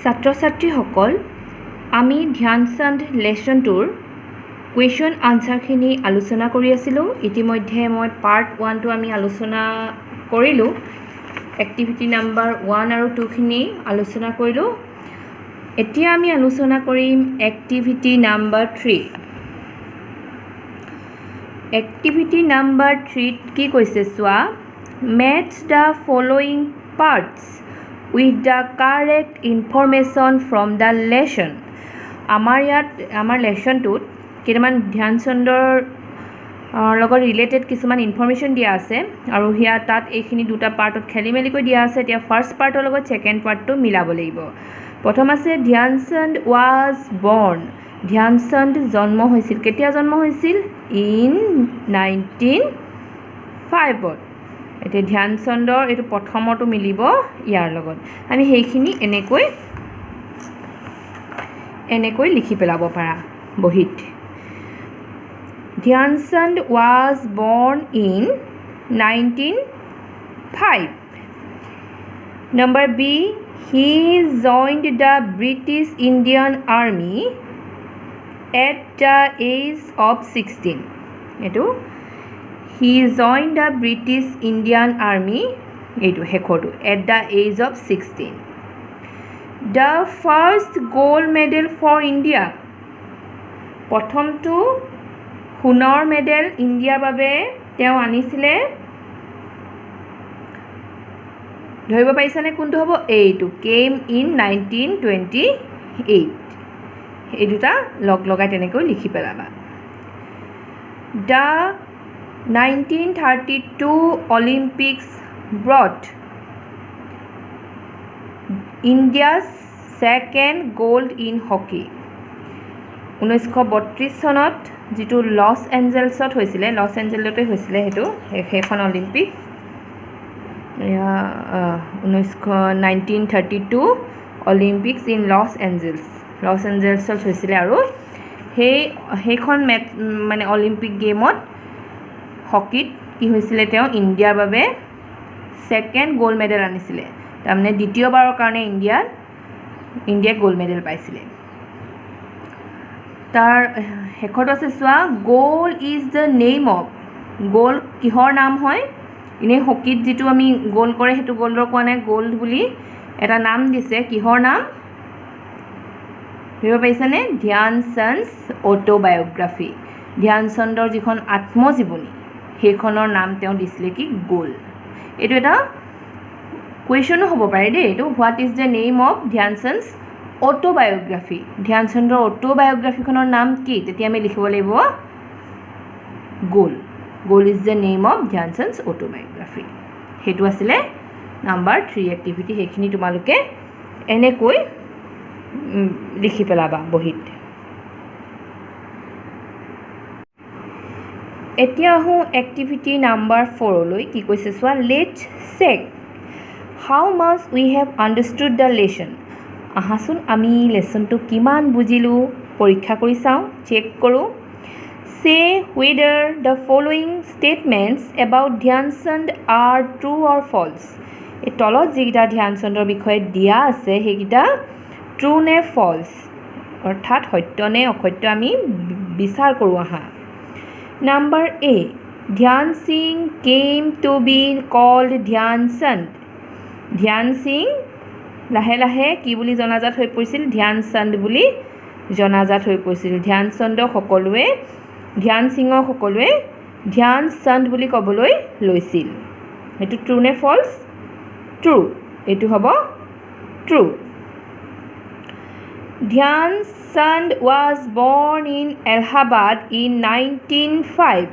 ছাত্ৰ ছাত্ৰীসকল আমি ধ্যানচান্দ লেছনটোৰ কুৱেশ্যন আনসাৰখিনি আলোচনা কৰি আছিলোঁ। ইতিমধ্যে মই পাৰ্ট 1টো আমি আলোচনা কৰিলোঁ। এক্টিভিটি নাম্বাৰ 1 আৰু 2খিনি আলোচনা কৰিলোঁ। এতিয়া আমি আলোচনা কৰিম এক্টিভিটি নাম্বাৰ 3। এক্টিভিটি নাম্বাৰ 3ত কি কৈছে চোৱা, match the following parts with the correct information from the lesson। আমাৰ লেছনটোত কেইটামান ধ্যানচন্দৰ লগত ৰিলেটেড কিছুমান ইনফৰমেশ্যন দিয়া আছে আৰু তাত এইখিনি দুটা পাৰ্টত খেলি মেলিকৈ দিয়া আছে। এতিয়া ফাৰ্ষ্ট পাৰ্টৰ লগত ছেকেণ্ড পাৰ্টটো মিলাব লাগিব। প্ৰথম আছে ধ্যানচান্দ ৱাজ বৰ্ণ। ধ্যানচান্দ জন্ম হৈছিল, কেতিয়া জন্ম হৈছিল? ইন 1905। এতিয়া ধ্যানচন্দৰ এইটো প্ৰথমটো মিলিব ইয়াৰ লগত। আমি সেইখিনি এনেকৈ লিখি পেলাব পাৰা বহীত। Dhyan Chand was born in 1905। Number B, he joined the British Indian army at the age of 16। এইটো He joined the British Indian Army, এইটো শেষৰটো, at the age of 16. The first gold medal for India, প্ৰথমটো সোণৰ medal ইণ্ডিয়াৰ বাবে তেওঁ আনিছিলে। ধৰিব পাৰিছানে কোনটো হ'ব? এইটো কেম ইন 1928। এই দুটা লগ লগাই তেনেকৈ লিখি পেলাবা। The 1932 Olympics brought India's second gold in hockey। 1932 চনত যিটো লছ এঞ্জেলছত হৈছিলে, লছ এঞ্জেলতে হৈছিলে সেইখন অলিম্পিক। 1932 অলিম্পিক্স ইন লছ এঞ্জেলছত হৈছিলে আৰু সেইখন মানে অলিম্পিক গেমত হকীত কি হৈছিলে, তেওঁ ইণ্ডিয়াৰ বাবে ছেকেণ্ড গ'ল্ড মেডেল আনিছিলে। তাৰমানে দ্বিতীয়বাৰৰ কাৰণে ইণ্ডিয়াই গ'ল্ড মেডেল পাইছিলে। তাৰ শেষৰটো আছে চোৱা, gold is the name of. Gold কিহৰ নাম হয়? এনেই হকীত যিটো আমি গ'ল্ড কৰে সেইটো গ'ল্ডৰ কোৱা নাই, গ'ল্ড বুলি এটা নাম দিছে। কিহৰ নাম ধৰিব পাৰিছানে? ধ্যানচান্দ অট'বায়'গ্ৰাফি। ধ্যানচন্দৰ যিখন আত্মজীৱনী সেইখনৰ নাম তেওঁ দিছিলে কি? গ'ল্ড। এইটো এটা কুৱেশ্যনো হ'ব পাৰে দেই। এইটো what is the name of Dhyan Chand autobiography. ধ্যানচন্দৰ অট'বায়'গ্ৰাফিখনৰ নাম কি? তেতিয়া আমি লিখিব লাগিব gold. Gold is the name of Dhyan Chand autobiography. সেইটো আছিলে নাম্বাৰ 3 এক্টিভিটি। সেইখিনি তোমালোকে এনেকৈ লিখি পেলাবা বহীত। এতিয়া আহোঁ এক্টিভিটি নাম্বাৰ 4লৈ। কি কৈছে চোৱা, let's check how much we have understood the lesson. আহাচোন আমি লেছনটো কিমান বুজিলোঁ পৰীক্ষা কৰি চাওঁ, চেক কৰোঁ। Say whether the following statements about Dhyan Chand are true or false. এই তলত যিকেইটা ধ্যানচন্দৰ বিষয়ে দিয়া আছে সেইকেইটা ট্ৰু নে ফল্ছ, অৰ্থাৎ সত্য নে অসত্য আমি বিচাৰ কৰোঁ আহা। নাম্বাৰ এ, ধ্যান Singh came to be called Dhyan Chand. ধ্যান সিং লাহে লাহে কি বুলি জনাজাত হৈ পৰিছিল? ধ্যানচান্দ বুলি জনাজাত হৈ পৰিছিল। ধ্যান সিঙক সকলোৱে ধ্যানচান্দ বুলি ক'বলৈ লৈছিল। সেইটো ট্ৰু নে ফল্ছ? ট্ৰু। এইটো হ'ব true. Dhyan Chand was born in Allahabad in 1905।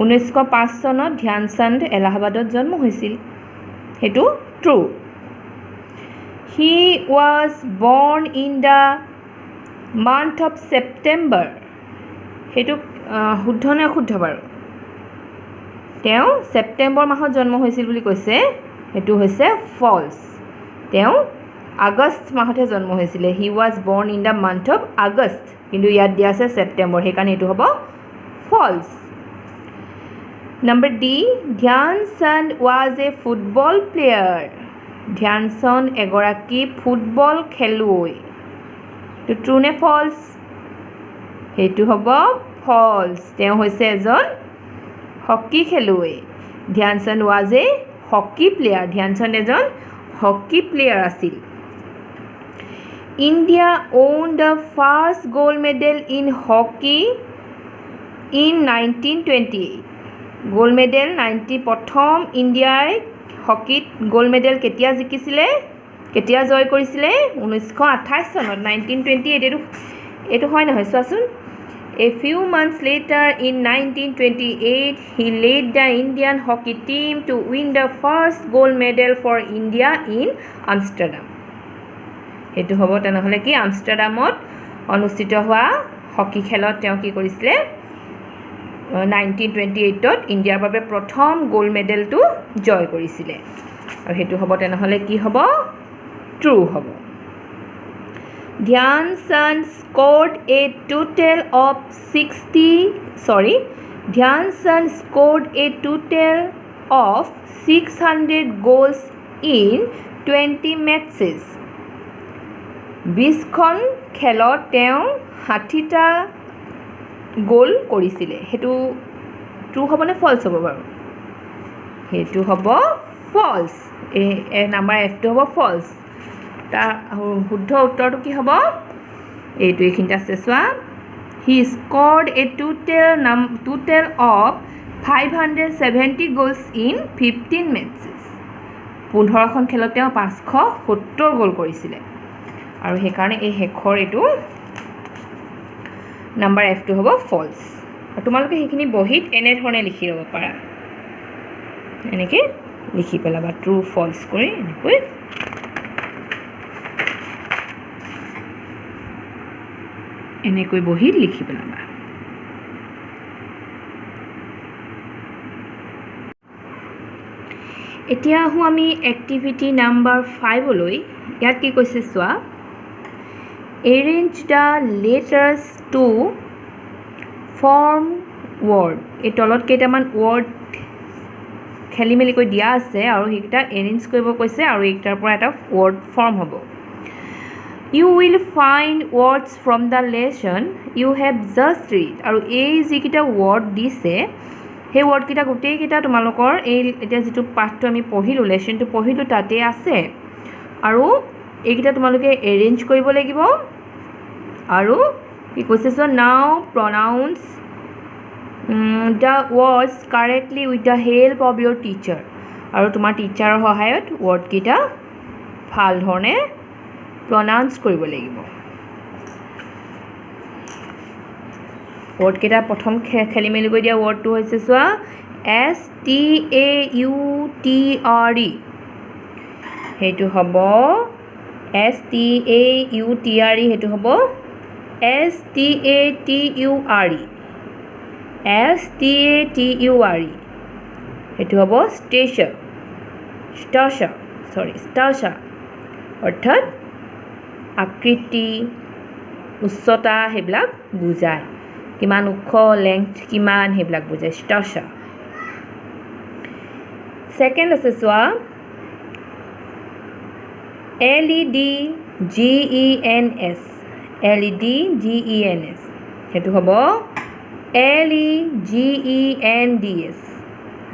1905 চনত ধ্যানচান্দ এলাহাবাদত জন্ম হৈছিল। সেইটো true. He was born in the month of September. সেইটো শুদ্ধ নে অশুদ্ধ বাৰু? তেওঁ ছেপ্টেম্বৰ মাহত জন্ম হৈছিল বুলি কৈছে। সেইটো হৈছে ফল্ছ। তেওঁ আগষ্ট মাহতহে জন্ম হৈছিলে। He was born in the month of August, কিন্তু ইয়াত দিয়া আছে ছেপ্টেম্বৰ, সেইকাৰণে এইটো হ'ব false. Number D, Dhyan Chand was a football player. Dhyan Chand এগৰাকী ফুটবল খেলুৱৈ তো ট্ৰু নে ফলছ সেইটো হ'ব ফলছ তেওঁ হৈছে এজন হকি খেলুৱৈ Dhyan Chand was A hockey player Dhyan Chand এজন হকি প্লেয়াৰ আছিল India won the first gold medal in hockey in 1928 gold medal 90 প্ৰথম ইণ্ডিয়াই হকিত গোল্ড মেডেল কেতিয়া জিকিছিলে কেতিয়া জয় কৰিছিলে 1928 চনত 1928 এটো হয় নহয় চোৱাচোন A few months later in 1928 he led the Indian hockey team to win the first gold medal for India in Amsterdam এটো হ'ব তেনেহলে কি আমষ্টাৰডামত অনুষ্ঠিত হোৱা হকি খেলত তেওঁ কি কৰিছিলে 1928 ত ইণ্ডিয়াৰ বাবে প্ৰথম গোল্ড মেডেলটো জয় কৰিছিলে আৰু হেতু হ'ব তেনেহলে কি হ'ব ট্ৰু হ'ব Dhyanchand scored a total of 600 goals in 20 matches 20খন খেলত তেওঁ 60টা গোল কৰিছিলে হেতু ট্ৰু হ'ব নে ফলছ হ'ব বাৰু হেতু হ'ব ফলছ এ নাম্বাৰ এফ টো হ'ব ফলছ তা শুদ্ধ উত্তৰটো কি হ'ব এইটো এখিনটা আছে চোৱা he scored a total of 570 goals in 15 matches 15খন খেলত তেওঁ 570 গোল কৰিছিলে আৰু হে কাৰণে এই হেখৰ এটো নাম্বাৰ এফ টো হ'ব ফলছ আৰু তোমালোকে হেখিনি বহিত এনে ধৰণে লিখি ল'ব পাৰা এনেকে লিখি পেলাবা ট্ৰু ফলছ কৰি এনেকৈ এনেকৈ বহিত লিখি পেলাবা এতিয়া আহো আমি এক্টিভিটি নাম্বাৰ 5 লৈ ইয়াত কি কৈছে চোৱা arrange the letters to form word এই তলত কেইটামান word খেলি মেলি কৈ দিয়া আছে আৰু হেকিটা arrange কৰিব কৈছে আৰু এইটাৰ পৰা এটা word form হ'ব You will find words from the lesson you have just read আৰু এই যিকিটা word দিছে সেই word কিটা গোটেই কিটা তোমালোকৰ এই এতিয়া যেটো পাঠটো আমি পঢ়িলো লেসনটো পঢ়িলো তাতে আছে আৰু এইকিটা তোমালোকে arrange কৰিব লাগিব আৰু কি কৈছে so now pronounce the words correctly with the help of your teacher আৰু তোমাৰ টিচাৰৰ সহায়ত word কিটা ভাল ধৰণে pronounce কৰিব লাগিব word কেটা প্ৰথম খেলি মেলি কৈ দিয়া word টো হৈছে সোৱা S T A U T R E হেতু হ'ব S T A U T R E হেতু হ'ব S T A T U R E S T A T U R E হেতু হ'ব stature অৰ্থাৎ আকৃতি উচ্চতা হেবিলাক বুজায় কিমান উচ্চ লেংথ কিমান হেবিলাক বুজায় stature সেকেন্ড আছে সোৱা L E D G E N S L E D G E N S হেতু হ'ব L E G E N D S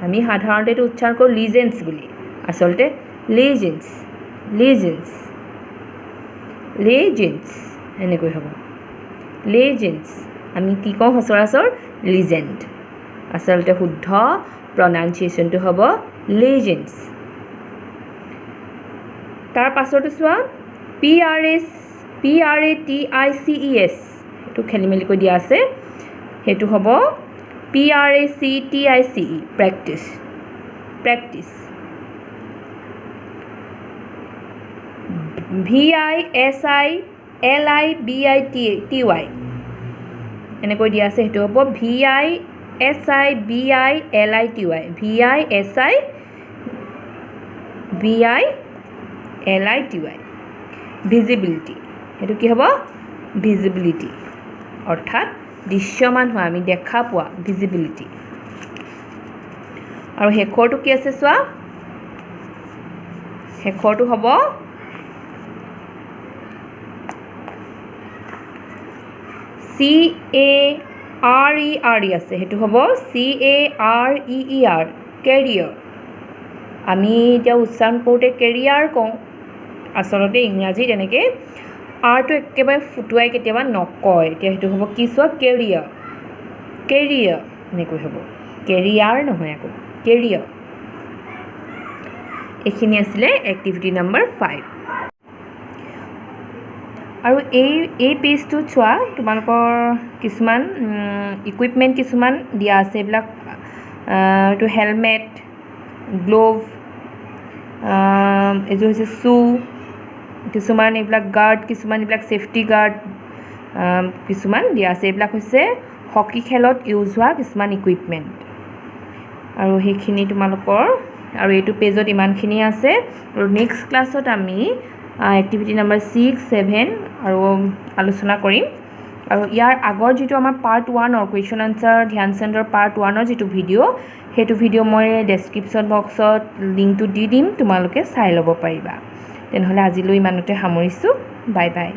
আমি সাধাৰণতে এটো উচ্চাৰণ কৰো legends বুলি আসলতে legends এনেকৈ হ'ব legends আমি কি কওঁ সচৰাচৰ legend আসলতে শুদ্ধ pronunciationটো হ'ব legends তাৰ পাছৰটো চোৱা P R A T I C E S এটো খেলি মেলি কৈ দিয়া আছে হেতু হ'ব P R A C T I C E practice V I S I L I B I T Y এনে কৈ দিয়া আছে হেতু হ'ব V I S I B I L I T Y V I S I B I L I T Y visibility হেতু কি হ'ব visibility অৰ্থাৎ দৃশ্যমান হোৱা আমি দেখা পোৱা visibility আৰু হেখৰটো কি আছে চোৱা শেষৰটো হ'ব CARER আছে হেতু হ'ব CAREER কেৰিয়াৰ আমি এতিয়া উচ্চাৰণ কৰোঁতে কেৰিয়াৰ কওঁ আচলতে ইংৰাজীত এনেকৈ আৰটো একেবাৰে ফুটুৱাই কেতিয়াবা নকয় এতিয়া হেতু হ'ব কি চোৱা কেৰিয়াৰ কেৰিয়াৰ এনেকৈ হ'ব কেৰিয়াৰ নহয় আকৌ কেৰিয়াৰ এইখিনি আছিলে এক্টিভিটি নাম্বাৰ 5 আৰু এই পেজটোত চোৱা তোমালোকৰ কিছুমান ইকুইপমেণ্ট কিছুমান দিয়া আছে এইবিলাক এইটো হেলমেট গ্লোভ এইযোৰ হৈছে শ্বু কিছুমান এইবিলাক গাৰ্ড কিছুমান এইবিলাক ছেফটি গাৰ্ড কিছুমান দিয়া আছে এইবিলাক হৈছে হকি খেলত ইউজ হোৱা কিছুমান ইকুইপমেণ্ট আৰু সেইখিনি তোমালোকৰ আৰু এইটো পেজত ইমানখিনি আছে আৰু নেক্সট ক্লাছত আমি এক্টিভিটি নাম্বাৰ 6, 7 আৰু আলোচনা কৰিম আৰু ইয়াৰ আগৰ যিটো আমাৰ পাৰ্ট 1 কুৱেশ্যন আনসাৰ ধ্যান চেণ্টাৰ পাৰ্ট 1 যিটো ভিডিঅ' সেইটো ভিডিঅ' মই ডেছক্ৰিপশ্যন বক্সত লিংকটো দি দিম তোমালোকে চাই ল'ব পাৰিবা তেনেহ'লে আজিলৈ ইমানতে সামৰিছোঁ বাই বাই